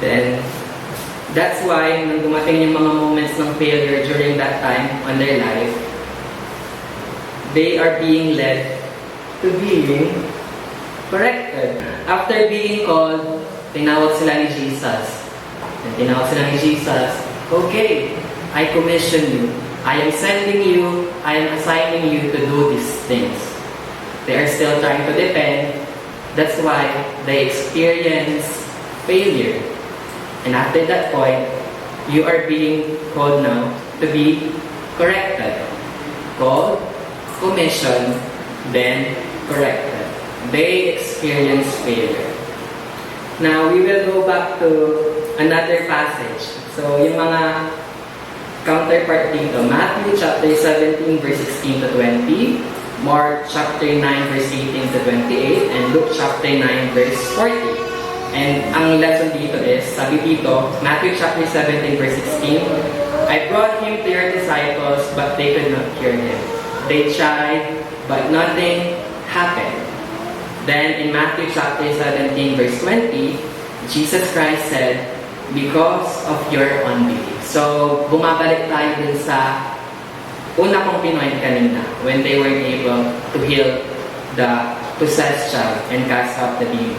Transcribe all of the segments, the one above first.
Then, that's why, nung dumating yung mga moments ng failure during that time on their life, they are being led to being corrected. After being called, tinawag sila ni Jesus. And tinawag sila ni Jesus, okay, I commission you. I am sending you, I am assigning you to do these things. They are still trying to defend. That's why they experience failure. And after that point, you are being called now to be corrected. Called, commissioned, then corrected. They experience failure. Now, we will go back to another passage. So, yung mga counterpart dito, Matthew chapter 17 verse 16 to 20, Mark chapter 9 verse 18 to 28, and Luke chapter 9 verse 40. And ang lesson dito is, sabi dito, Matthew chapter 17 verse 16, I brought him to your disciples, but they could not cure him. They tried, but nothing happened. Then in Matthew chapter 17 verse 20, Jesus Christ said, because of your unbelief. So, bumabalik tayo dun sa una kong pinoint kanina when they weren't able to heal the possessed child and cast out the demon.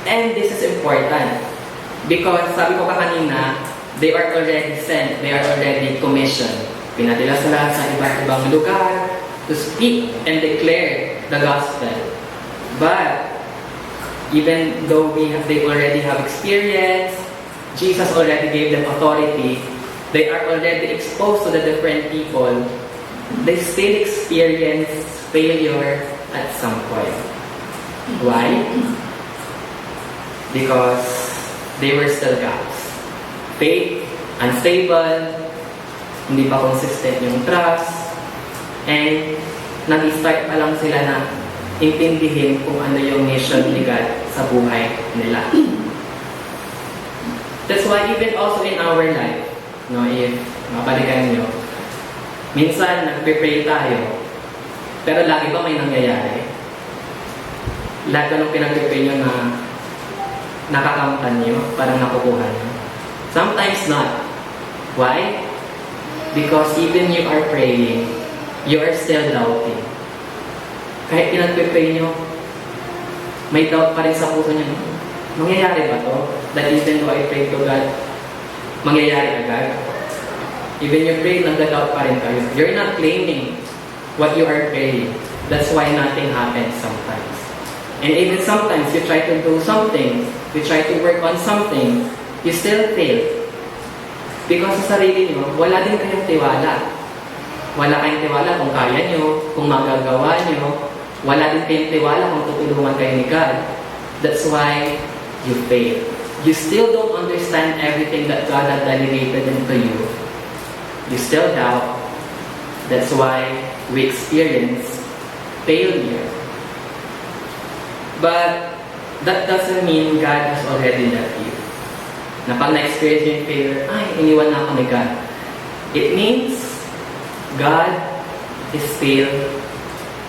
And this is important because sabi ko kanina, they are already sent, they are already commissioned. Pinadala sila sa iba't ibang lugar to speak and declare the gospel. But even though they already have experience, Jesus already gave them authority, they are already exposed to the different people, they still experience failure at some point. Why? Because they were still gaps. Faith, unstable, hindi pa consistent yung trust, and nag-start pa lang sila na intindihin kung ano yung mission ni God sa buhay nila. That's why even also in our life, no, if mabalikan nyo, minsan nagpe-pray tayo, pero lagi ba may nangyayari? Lahat ba nung pinag-pray nyo na nakakamtan nyo, parang nakukuha nyo? Sometimes not. Why? Because even you are praying, you are still doubting. Kahit pinag-pray nyo, may doubt pa rin sa puso nyo. Mangyayari ba to? That even though I pray to God, mangyayari agad? Even you pray, nag-doubt pa rin kayo. You're not claiming what you are praying. That's why nothing happens sometimes. And even sometimes, you try to do something, you try to work on something, you still fail. Because sa sarili nyo, wala din kayong tiwala. Wala kayong tiwala kung kaya nyo, kung magagawa nyo. Wala din kayong tiwala kung tutulungan kayo ni God. That's why you fail. You still don't understand everything that God has delegated into you. You still doubt. That's why we experience failure. But that doesn't mean God has already left you. Na pag na-experience yung failure, ay, iniwan na ako ni God. It means God is still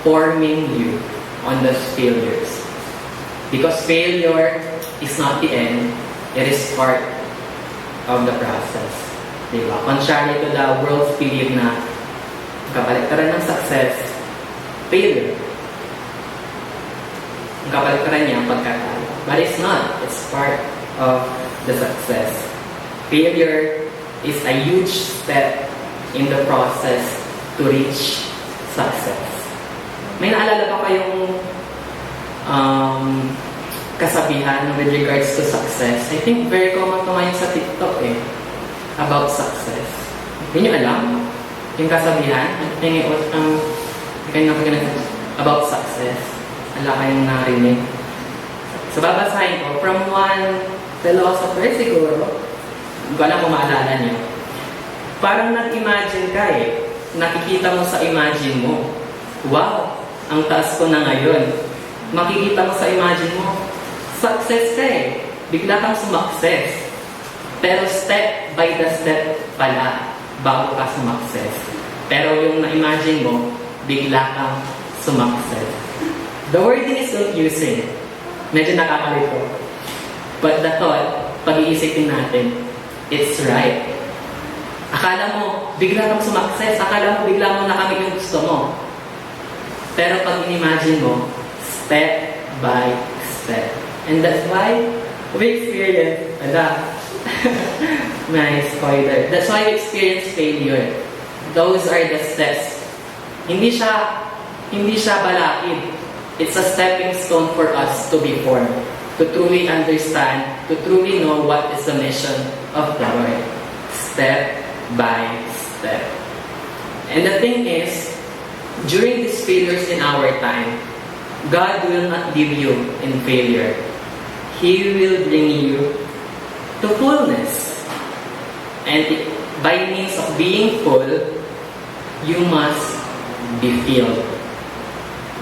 forming you on those failures. Because failure is not the end, it is part of the process. Diba? Contrary to the world's belief na kabaliktaran ng success, failure. Ang kabaliktaran niya ang pagkatalo. But it's not. It's part of the success. Failure is a huge step in the process to reach success. May naalala pa kayong kasabihan with regards to success? I think very common to ngayon sa TikTok about success. Hindi nyo alam? Yung kasabihan? About success. Wala kayong narinig. So babasahin ko from one philosopher siguro. Hindi ko alam kung maalala niyo. Parang nag-imagine ka nakikita mo sa imagine mo. Wow! Ang taas ko na ngayon. Makikita mo sa imagine mo, success ka bigla kang sumakses. Pero step by the step pala bago ka sumakses. Pero yung na-imagine mo, bigla kang sumakses. The wording is confusing. Medyo nakakalito. But the thought pag-iisipin natin, it's right. Akala mo, bigla kang sumakses. Akala mo, bigla mo nakamit yung gusto mo. Pero pag in-imagine mo, step by step. And that's why we experience, nice spoiler. That's why we experience failure. Those are the steps. Hindi siya balakid. It's a stepping stone for us to be formed, to truly understand, to truly know what is the mission of the Lord. Step by step. And the thing is, during these failures in our time, God will not leave you in failure. He will bring you to fullness. And by means of being full, you must be filled.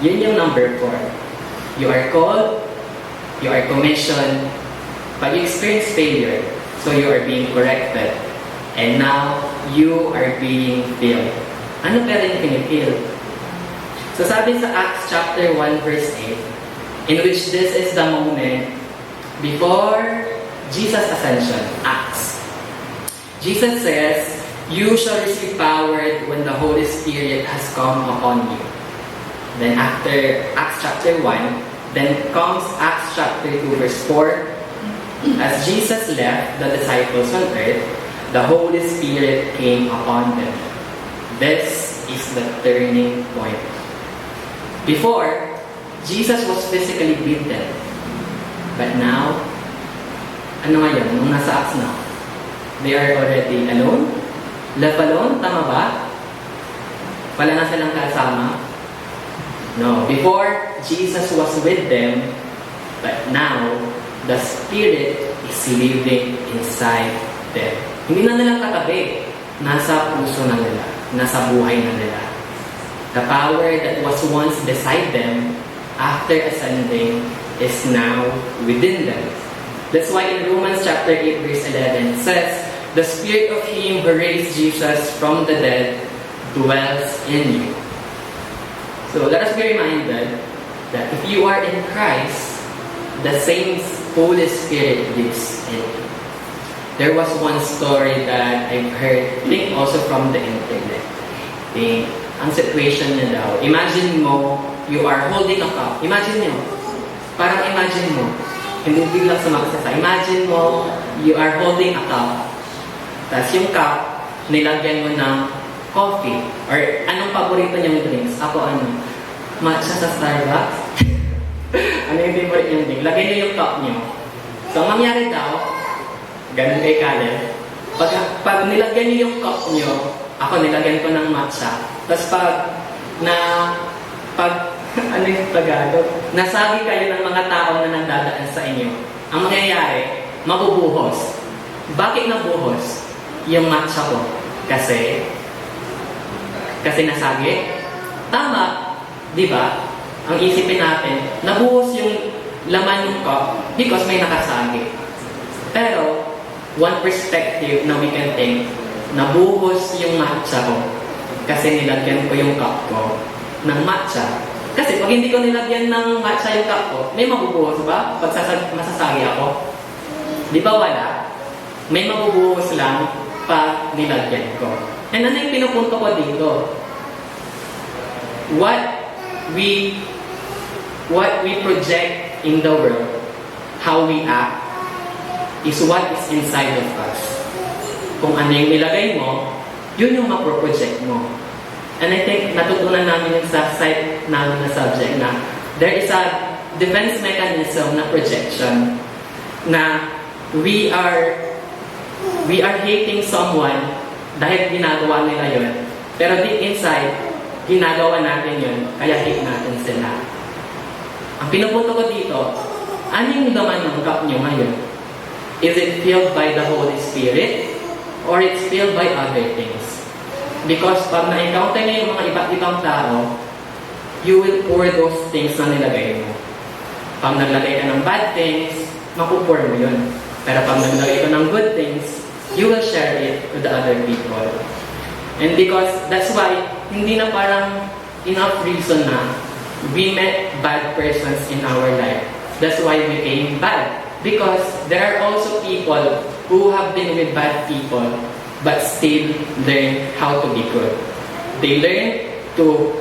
Yun yung number 4. You are called, you are commissioned, but you experience failure, so you are being corrected. And now, you are being filled. Ano pero yung pinifill? So sabi sa Acts chapter 1 verse 8, in which this is the moment before Jesus' ascension, Acts. Jesus says, "You shall receive power when the Holy Spirit has come upon you." Then after Acts chapter 1, then comes Acts chapter 2 verse 4. As Jesus left the disciples on earth, the Holy Spirit came upon them. This is the turning point. Before, Jesus was physically beaten. But now, ano ngayon? Nung nasa Acts na, they are already alone? Left alone? Tama ba? Wala na silang kasama? No. Before, Jesus was with them, but now, the Spirit is living inside them. Hindi na nila katabi. Nasa puso na nila. Nasa buhay na nila. The power that was once beside them, after ascending, is now within them. That's why in Romans chapter 8 verse 11 it says, "The Spirit of Him who raised Jesus from the dead dwells in you." So let us be reminded that if you are in Christ, the same Holy Spirit lives in you. There was one story that I've heard, I think also from the internet. Ang situation niya daw, imagine mo, you are holding a cup. Imagine nyo, parang imagine mo, hindi biglang sumaksasa. Imagine mo, you are holding a cup. Tapos yung cup, nilagyan mo ng coffee. Or anong paborito niyong drinks? Ako ano? Matcha sa Starbucks? Ano yung favorite niyong drink? Lagyan niyo yung cup niyo. So, ang mangyari daw, ganun kay Caleb, pag nilagyan niyo yung cup niyo, ako nilagyan ko ng matcha. Tapos ano yung Tagalog? Nasabi kayo ng mga tao na nandadaan sa inyo. Ang mangyayari, mabubuhos. Bakit nabuhos yung matcha ko? Kasi nasagi? Tama, di ba? Ang isipin natin, nabuhos yung laman ng cup because may nakasagi. Pero, one perspective na we can think, nabuhos yung matcha ko kasi nilagyan ko yung cup ko ng matcha. Kasi pag hindi ko nilagyan ng matcha yung cup ko, may mabubuhos ba? Pag masasagi ako? Di ba wala? May mabubuhos lang pag nilagyan ko. And ano yung pinupunto ko dito? What we project in the world, how we act, is what is inside of us. Kung ano yung nilagay mo, yun yung maproproject mo. And I think natutunan namin yung sa site namin na subject na there is a defense mechanism na projection na we are hating someone dahil ginagawa nila yun. Pero deep inside, ginagawa natin yun, kaya hate natin sila. Ang pinupunto ko dito, ano yung laman ng cup nyo ngayon? Is it filled by the Holy Spirit? Or it's filled by other things? Because pag na-encounter nyo yung mga iba't ibang tao, you will pour those things na nilagay mo. Pag naglagay ka ng bad things, mapupour mo yun. Pero pag naglagay ka ng good things, you will share it with the other people. And because that's why, hindi na parang enough reason na we met bad persons in our life. That's why we became bad. Because there are also people who have been with bad people but still learn how to be good. They learn to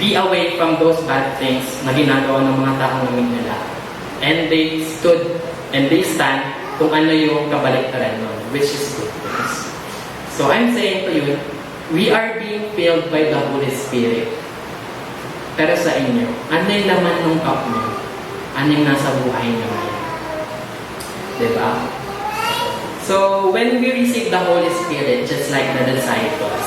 be away from those bad things na ginagawa ng mga taong namit nila. And they stood and they stand kung ano yung kabaliktaran nun, which is good things. So I'm saying to you, we are being filled by the Holy Spirit. Pero sa inyo, ano yung laman ng cup niyo? Ano yung nasa buhay niyo ngayon? Diba? So, when we receive the Holy Spirit, just like the disciples,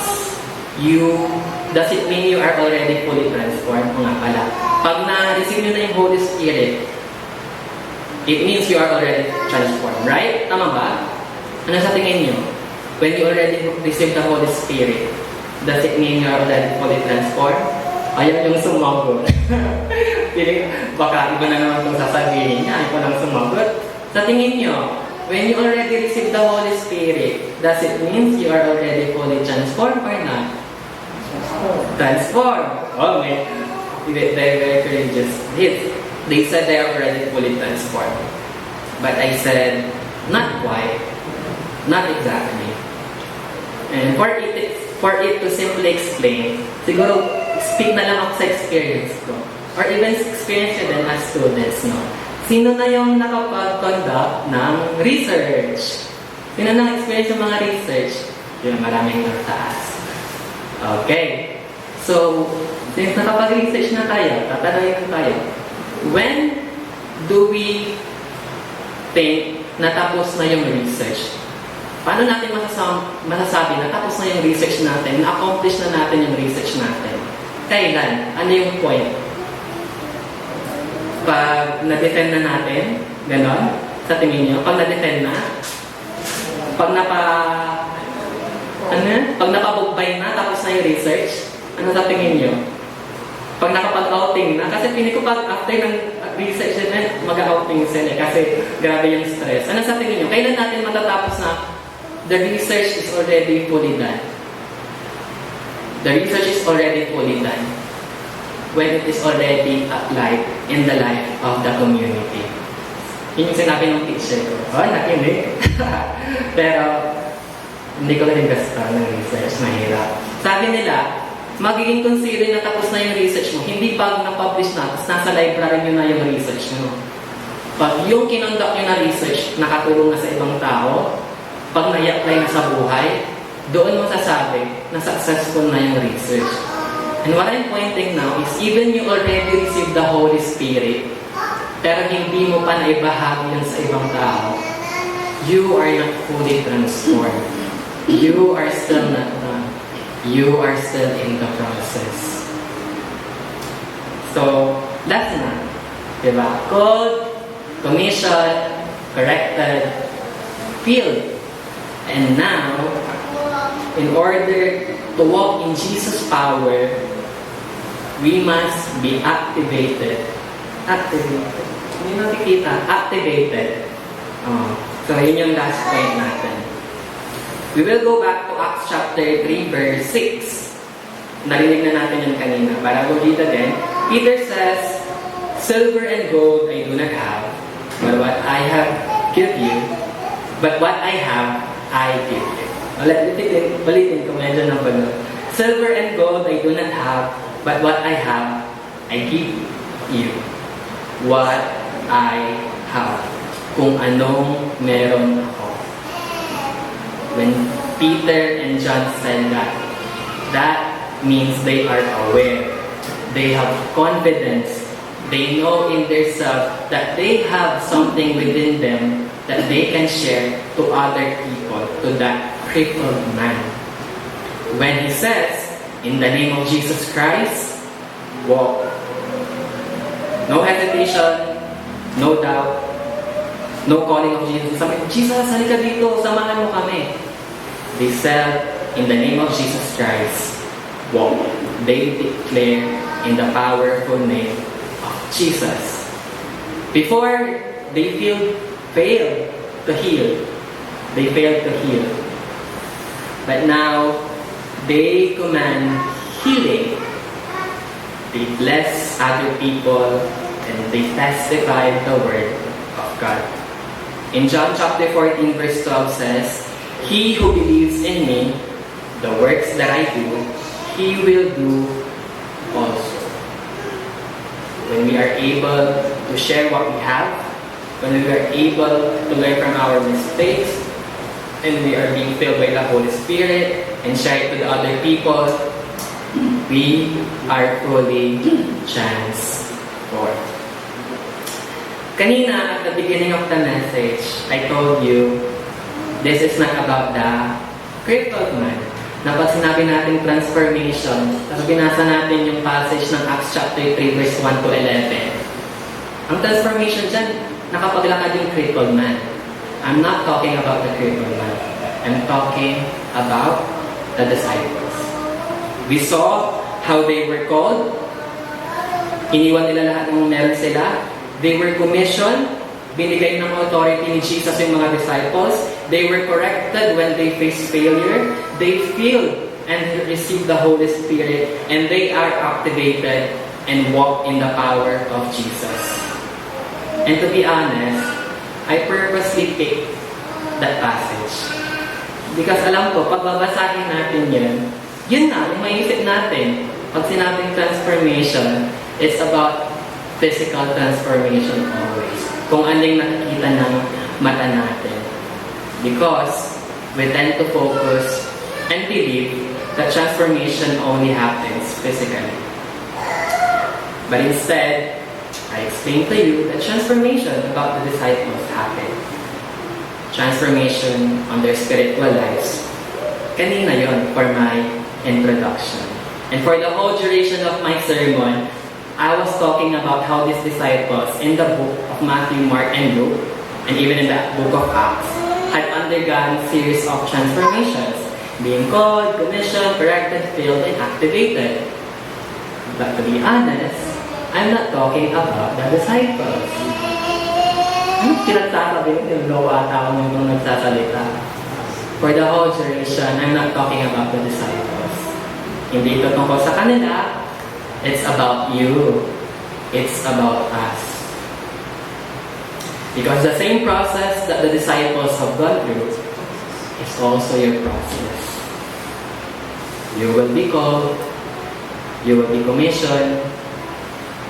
does it mean you are already fully transformed? O nga pala, pag na-receive nyo na yung Holy Spirit, it means you are already transformed, right? Tama ba? Ano sa tingin nyo? When you already receive the Holy Spirit, does it mean you are already fully transformed? Ayaw yung sumagot. Baka iba na naman itong sasabihin niya, ayaw lang sumagot. Sa tingin nyo, when you already receive the Holy Spirit, does it mean you are already fully transformed or not? Transformed. Oh, man. Very courageous. They said they are already fully transformed. But I said, not quite. Not exactly. And for it to simply explain, siguro, speak na lang ako sa experience ko. Or even experience nyo din as students, no? Sino na yung nakapag-conduct ng research? Sino na experience yung mga research? Yung maraming nagtaas. Okay. So, since nakapag-research na tayo, tatanungin na tayo, when do we think na tapos na yung research? Paano natin masasabi na tapos na yung research natin, na-accomplish na natin yung research natin? Kailan? Ano yung point? Pag na-defend na natin, gano'n, sa tingin nyo, pag na-defend na, pag napabugbay na, tapos na yung research, ano sa tingin nyo? Pag nakapag-outing na, kasi pinig ko pag after ng research na, mag-outing sila kasi grabe yung stress. Ano sa tingin nyo? Kailan natin matatapos na the research is already fully done? The research is already fully done when it is already applied in the life of the community. Yun yung sinabi ng teacher ko. Oh, nakinig. Pero, hindi ko na rin gusto ng research. Mahirap. Sabi nila, magiging consider na tapos na yung research mo. Hindi pag na-publish na, tapos nasa library nyo na yung research mo. Pag yung kinonduct nyo na research, nakatulong na sa ibang tao, pag na-apply na sa buhay, doon masasabi na successful na yung research. And what I'm pointing now is even you already received the Holy Spirit, pero hindi mo pa naibahagi yan sa ibang tao, you are not fully transformed. You are still not done. You are still in the process. So, that's na. Diba? Called, commissioned, corrected, filled. And now, in order to walk in Jesus' power, we must be activated. Activated. Hindi nakikita. Activated. So, yun yung last point natin. We will go back to Acts chapter 3, verse 6. Narinig na natin yun kanina. Para go dito din. Peter says, silver and gold I do not have, but what I have give you, but what I have, I give you. Balitin ko medyo ng pagod. Silver and gold I do not have, but what I have, I give you. What I have. Kung anong meron ako. When Peter and John said that, that means they are aware. They have confidence. They know in themselves that they have something within them that they can share to other people, to that crippled man. When he says, in the name of Jesus Christ, walk. No hesitation, no doubt, no calling of Jesus. Sabi, Jesus, halika dito, samahan mo kami. They said, in the name of Jesus Christ, walk. They declare in the powerful name of Jesus. Before, they failed to heal. They failed to heal. But now, they command healing. They bless other people and they testify the word of God. In John chapter 14 verse 12 says, "He who believes in me, the works that I do, he will do also." When we are able to share what we have, when we are able to learn from our mistakes, and we are being filled by the Holy Spirit and share it to the other people, we are fully transformed. Kanina, at the beginning of the message, I told you, this is not about the crippled man. Na pag sinabi natin transformation, tapos binasa natin yung passage ng Acts chapter 3 verse 1 to 11. Ang transformation dyan, nakapaglakad yung crippled man. I'm not talking about the crippled man. I'm talking about the disciples. We saw how they were called. Iniwan nila lahat ng meron sila. They were commissioned. Binigay ng authority ni Jesus yung mga disciples. They were corrected when they faced failure. They filled and received the Holy Spirit. And they are activated and walk in the power of Jesus. And to be honest, I purposely picked that passage. Because alam ko, pag babasahin natin yun na, yung maisip natin. Pag sinabing transformation, it's about physical transformation always. Kung ano yung nakikita ng mata natin. Because we tend to focus and believe that transformation only happens physically. But instead, I explained to you that transformation about the disciples happened. Transformation on their spiritual lives. Kanina yon for my introduction. And for the whole duration of my sermon, I was talking about how these disciples in the book of Matthew, Mark, and Luke, and even in the book of Acts, had undergone a series of transformations, being called, commissioned, corrected, filled, and activated. But to be honest, I'm not talking about the disciples. Anong pinagsasabi mo? Yung low ata ako nung nagsasalita. For the whole duration, I'm not talking about the disciples. Hindi ito tungkol sa kanila. It's about you. It's about us. Because the same process that the disciples have gone through is also your process. You will be called. You will be commissioned.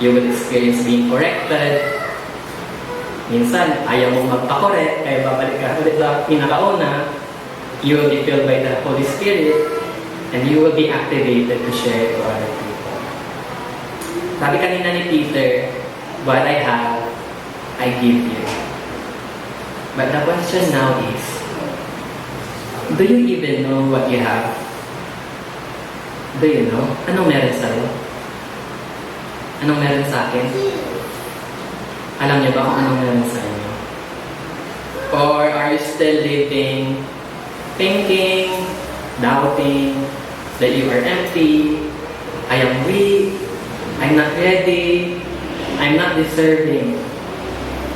You will experience being corrected. Minsan, ayaw mong magpa-correct, kaya babalik ka ulit sa pinakauna. You will be filled by the Holy Spirit, and you will be activated to share it to other people. Sabi kanina ni Peter, what I have, I give you. But the question now is, do you even know what you have? Do you know? Anong meron sa'yo? Anong meron sa akin? Alam niyo ba kung anong meron sa inyo? Or are you still living, thinking, doubting, that you are empty, I am weak, I'm not ready, I'm not deserving?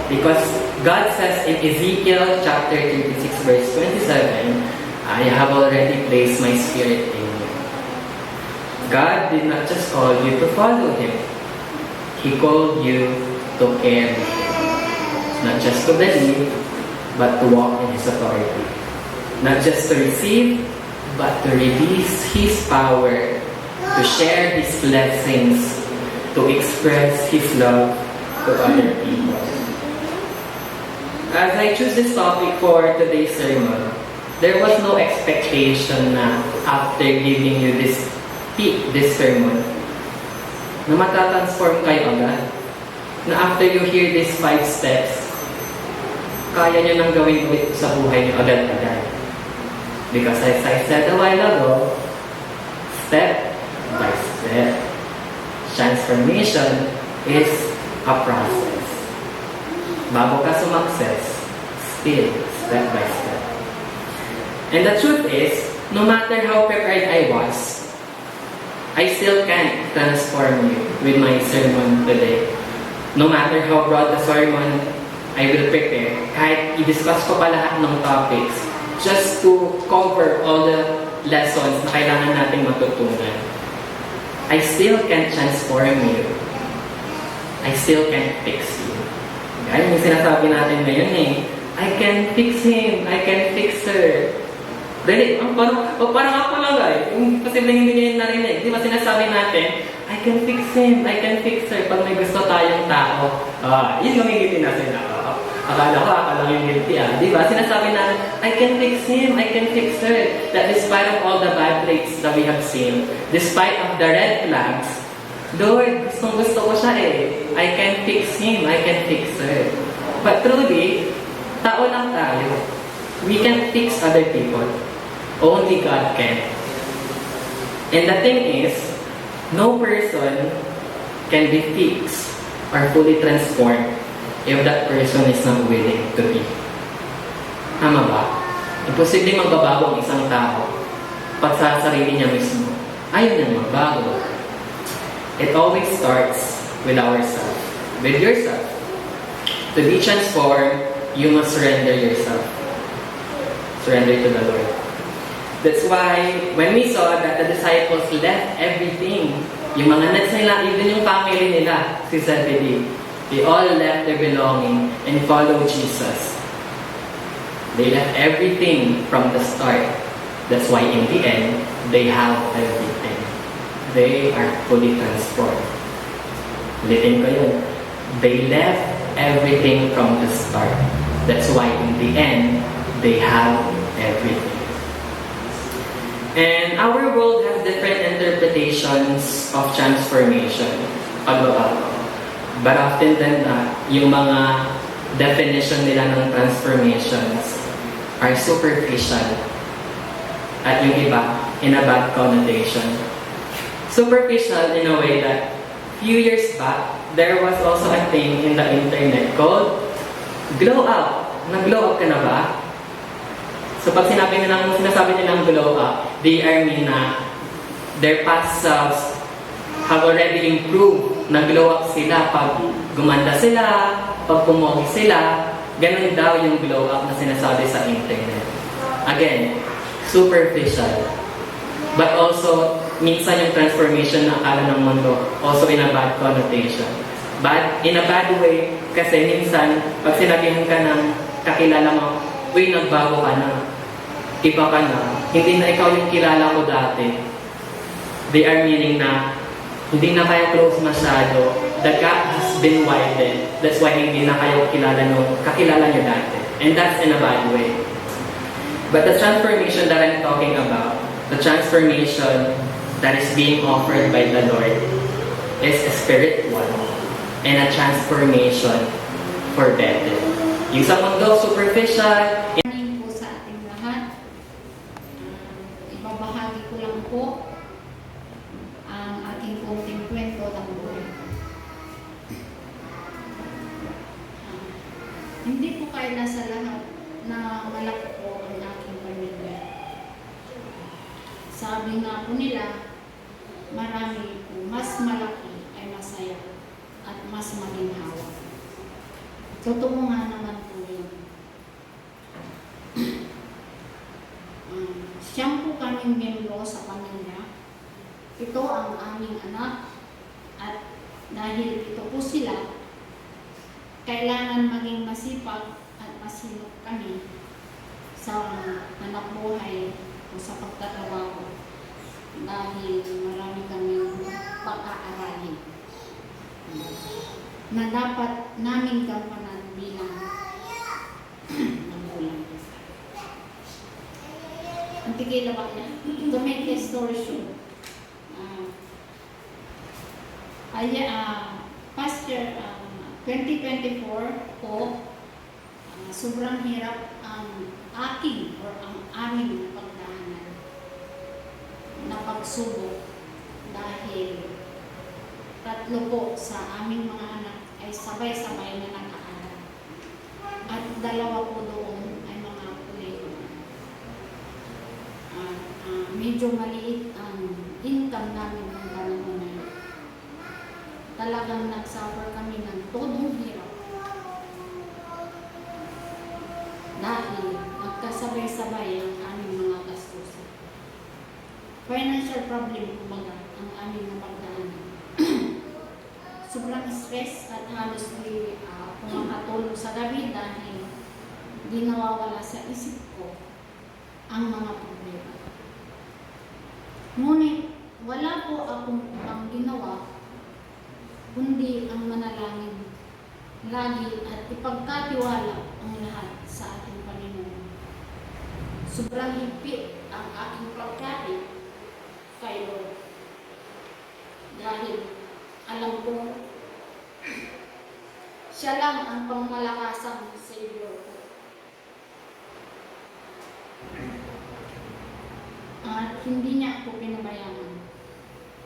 Because God says in Ezekiel chapter 36 verse 27, I have already placed my spirit in you. God did not just call you to follow Him. He called you to carry Him. Not just to believe, but to walk in His authority. Not just to receive, but to release His power, to share His blessings, to express His love to other people. As I choose this topic for today's sermon, there was no expectation na after giving you this sermon, na matatransform kayo agad. Na after you hear these 5 steps, kaya nyo nang gawin ulit sa buhay nyo agad-agad. Because as I said a while ago, step by step, transformation is a process. Bago ka sumakses, still, step by step. And the truth is, no matter how prepared I was, I still can't transform you with my sermon today. No matter how broad the sermon I will prepare, kahit i-discuss ko pa lahat ng topics, just to cover all the lessons na kailangan nating matutunan, I still can't transform you. I still can't fix you. Kaya yung sinasabi natin ngayon eh, I can fix him, I can fix her. Dali, parang ako lang yung posibleng hindi niya yun narinig. Di ba sinasabi natin, I can fix him, I can fix her. Pag may gusto tayong tao, yun gumigiti na sila. Akala yung guilty Di ba? Sinasabi natin, I can fix him, I can fix her. That despite of all the bad traits that we have seen, despite of the red flags, Lord, gusto ko siya I can fix him, I can fix her. But truly, tao lang tayo. We can't fix other people. Only God can. And the thing is, no person can be fixed or fully transformed if that person is not willing to be. Tama ba? Imposible magbabago ang isang tao pag sa sarili niya mismo ayaw niya magbago. It always starts with ourselves, with yourself. To be transformed, you must surrender yourself. Surrender to the Lord. That's why, when we saw that the disciples left everything, yung mga nets nila, even yung family nila, si Zebedee, they all left their belonging and followed Jesus. They left everything from the start. That's why in the end, they have everything. They are fully transformed. Ulitin ko yun. They left everything from the start. That's why in the end, they have everything. And our world has different interpretations of transformation, pagbabago. But often than not, yung mga definition nila ng transformations are superficial. At yung iba, in a bad connotation. Superficial in a way that few years back, there was also a thing in the internet called glow up. Nag-glow up ka na ba? So pag sinasabi nilang glow up, they are mean na their past selves have already improved. Nag-glow up sila pag gumanda sila, pag pumogi sila. Ganun daw yung glow up na sinasabi sa internet. Again, superficial. But also, minsan yung transformation na akala ng mundo, also in a bad connotation. But in a bad way, kasi minsan, pag sinabihan ka ng kakilala mo, uy, nagbago ka na, iba ka na, hindi na ikaw yung kilala ko dati. They are meaning na, hindi na kayo close masyado, the gap has been widened. That's why hindi na kayo kakilala nyo dati. And that's in a bad way. But the transformation that I'm talking about, the transformation that is being offered by the Lord is a spiritual and a transformation for better. Yung sa mundo, superficial. Morning po sa ating lahat. Ibabahagi ko lang po ang aking konting kwento ng buhay. Hindi po kaya nasa lahat na malaki po ang aking pamilya. Sabi nga po nila, marami po, mas malaki ay masaya at mas maginhawa. Totoo nga naman po yun. Siyam po kaming miyembro sa pamilya. Ito ang aming anak at dahil ito po sila, kailangan maging masipag at masinop kami sa anak buhay o sa pagtatrabaho dahil marami kaming pag-aaralin na dapat namin gampanan bilang magulang. Ang tigil ba niya? To make the story short, past year, 2024 po, sobrang hirap ang aking or ang aming pagdaanan na pagsubok dahil tatlo po sa aming mga anak ay sabay-sabay na nag-aaral at dalawa po doon ay mga kuligo. Medyo maliit ang income namin ng panahon na yun. Talagang nagsuffer kami ng todong hirap dahil magkasabay-sabay ang aming mga gastusin. Financial problem kumbaga ang aming napagdaanan. sobrang stress at halos di pumakatulog sa gabi dahil di nawawala sa isip ko ang mga problema. Ngunit wala po akong ibang ginawa kundi ang manalangin lagi at ipagkatiwala ang lahat sa ating Panginoon. Sobrang higpit ang aking pagkati kay Lord. Dahil alam ko, siya lang ang pangmalakasang Savior ko. At hindi niya ako pinabayaan.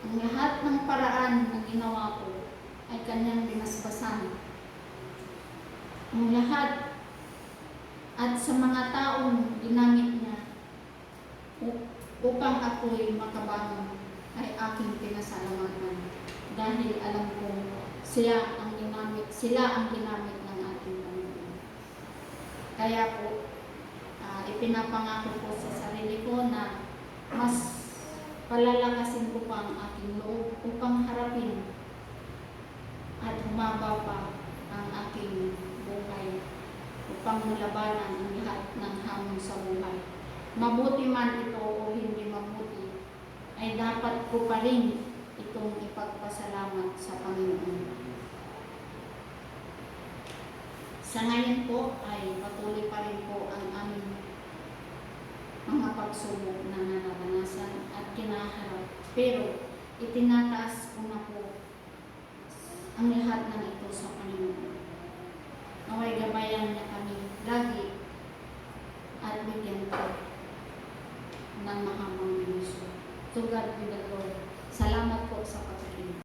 Ang lahat ng paraan na ginawa ko ay kanyang binasbasan. Ang lahat at sa mga taong ginamit niya upang ako'y makabangon ay aking pinasalamatan dahil alam ko sila ang ginamit ng ating Panginoon. Kaya po, ipinapangako ko sa sarili ko na mas palalakasin ko pa ang aking loob upang harapin at humaba pa ang aking buhay upang malabanan ang lahat ng hamon sa buhay. Mabuti man ito o hindi mabuti, ay dapat ko pa rin itong ipagpasalamat sa Panginoon. Sa ngayon po ay patuloy pa rin po ang aming mga pagsubok na nararanasan at kinaharap. Pero itinataas ko na po ang lahat ng ito sa Panginoon. Naway gabayan niya kami lagi at bigyan ko ng mahabang minuso. To God be the Lord. Salamat po sa pakikinig.